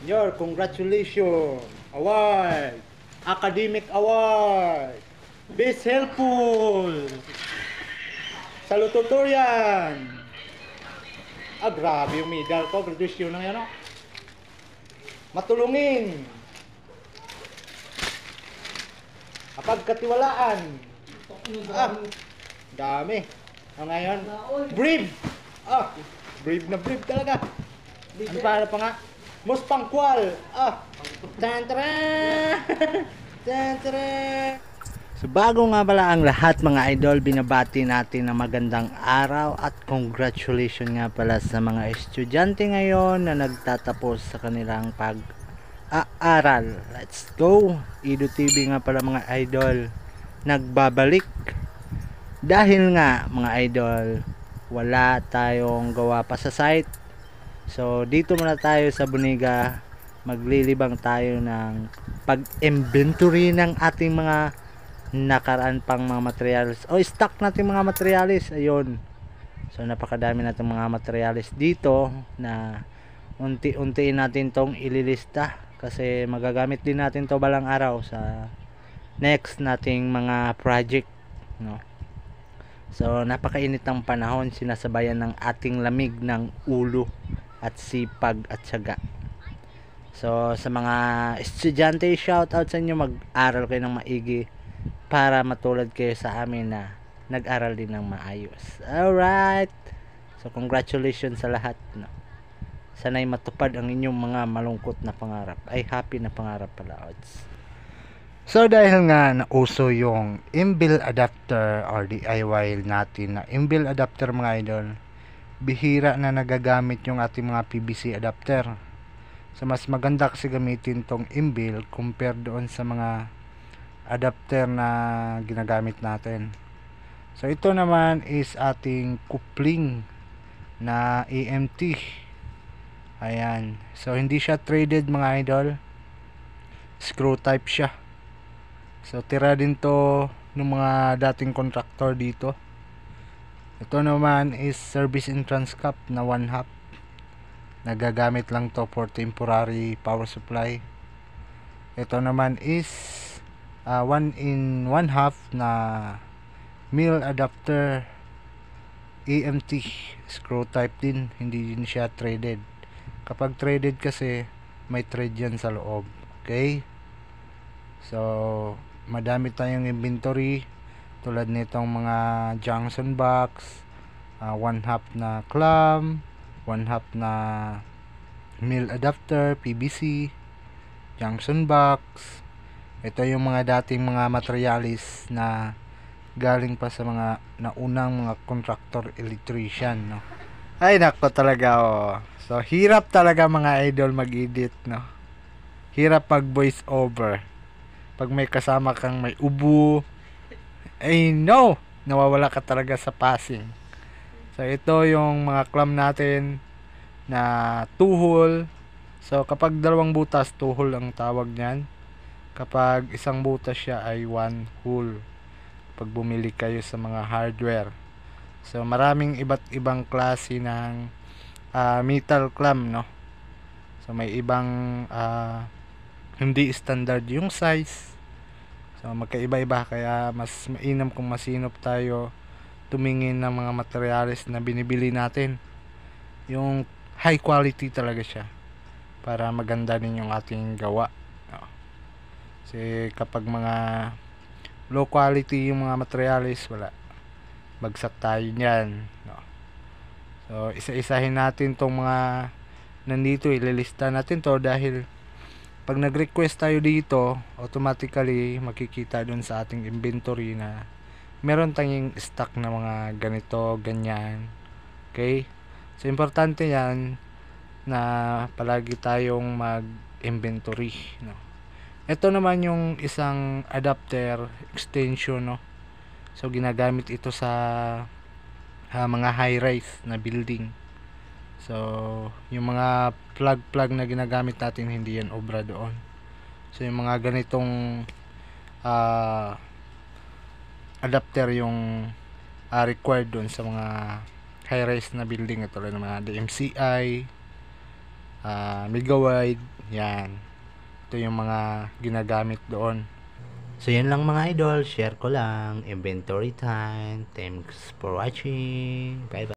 Your congratulations award, academic award, best helpful, salutatorian. Grabe yung medal ko, graduation na yan, oh. Matulungin, kapagkatiwalaan. Dami. Ngayon, brave. Brave na brave talaga. Ano pa nga? Most punctual. Tantara. Tantara. So bago nga pala ang lahat mga idol, binabati natin na magandang araw at congratulations nga pala sa mga estudyante ngayon na nagtatapos sa kanilang pag-aaral. Let's go! Ido TV nga pala mga idol, nagbabalik. Dahil nga mga idol, wala tayong gawa pa sa site. So dito muna tayo sa Buniga, maglilibang tayo ng pag-inventory ng ating mga nakaraan pang mga materials o stock natin mga materials. Ayun, so napakadami natin mga materials dito na unti-untiin natin tong ililista kasi magagamit din natin to balang araw sa next nating mga project, no? So napakainit ng panahon, sinasabayan ng ating lamig ng ulo at sipag at tiyaga. So sa mga estudyante, shout out sa inyo, mag-aral kayo ng maigi para matulad kayo sa amin na nag-aral din ng maayos. Alright, so congratulations sa lahat, no? Sana'y matupad ang inyong mga malungkot na pangarap, ay happy na pangarap pala, odds. So dahil nga nauso yung inbuilt adapter or DIY natin na inbuilt adapter mga idol, bihira na nagagamit yung ating mga PVC adapter. So mas maganda kasi gamitin tong inbuilt compare doon sa mga adapter na ginagamit natin. So ito naman is ating coupling na EMT. Ayan, so hindi siya threaded mga idol, screw type siya. So tira din to ng mga dating contractor dito. Ito naman is service entrance cap na 1/2, nagagamit lang to for temporary power supply. Ito naman is 1/1/2 na mill adapter EMT, screw type din, hindi din siya threaded. Kapag threaded kasi may thread yan sa loob. Okay, so madami tayong inventory tulad nitong mga junction box, 1/2 na clamp, 1/2 na mill adapter PVC, junction box. Ito yung mga dating mga materialis na galing pa sa mga naunang mga contractor electrician, no? Ay nako talaga, oh. So hirap talaga mga idol mag-edit, no? Hirap pag voice over. Pag may kasama kang may ubo, ay no, nawawala ka talaga sa passing. So ito yung mga clamp natin na 2 hole. So kapag dalawang butas, 2 hole ang tawag niyan. Kapag isang butas siya ay 1 hole pag bumili kayo sa mga hardware. So maraming iba't ibang klase ng metal clamp, no? So may ibang hindi standard yung size. So magkaiba-iba, kaya mas mainam kung masinop tayo tumingin ng mga materials na binibili natin. Yung high quality talaga siya para maganda din yung ating gawa. Kasi kapag mga low quality yung mga materials, wala, bagsak tayo niyan, no? So isa-isahin natin tong mga nandito, ililista natin to dahil pag nag-request tayo dito, automatically makikita dun sa ating inventory na meron tayong stock na mga ganito, ganyan. Okay, so importante yan na palagi tayong mag-inventory, no? Ito naman yung isang adapter extension, no? So ginagamit ito sa mga high-rise na building. So yung mga plug na ginagamit natin, hindi yan obra doon. So yung mga ganitong adapter yung required doon sa mga high-rise na building, tulad ng mga DMCI, Megawide, Yan. Ito yung mga ginagamit doon. So yan lang mga idol, share ko lang. Inventory time. Thanks for watching. Bye bye.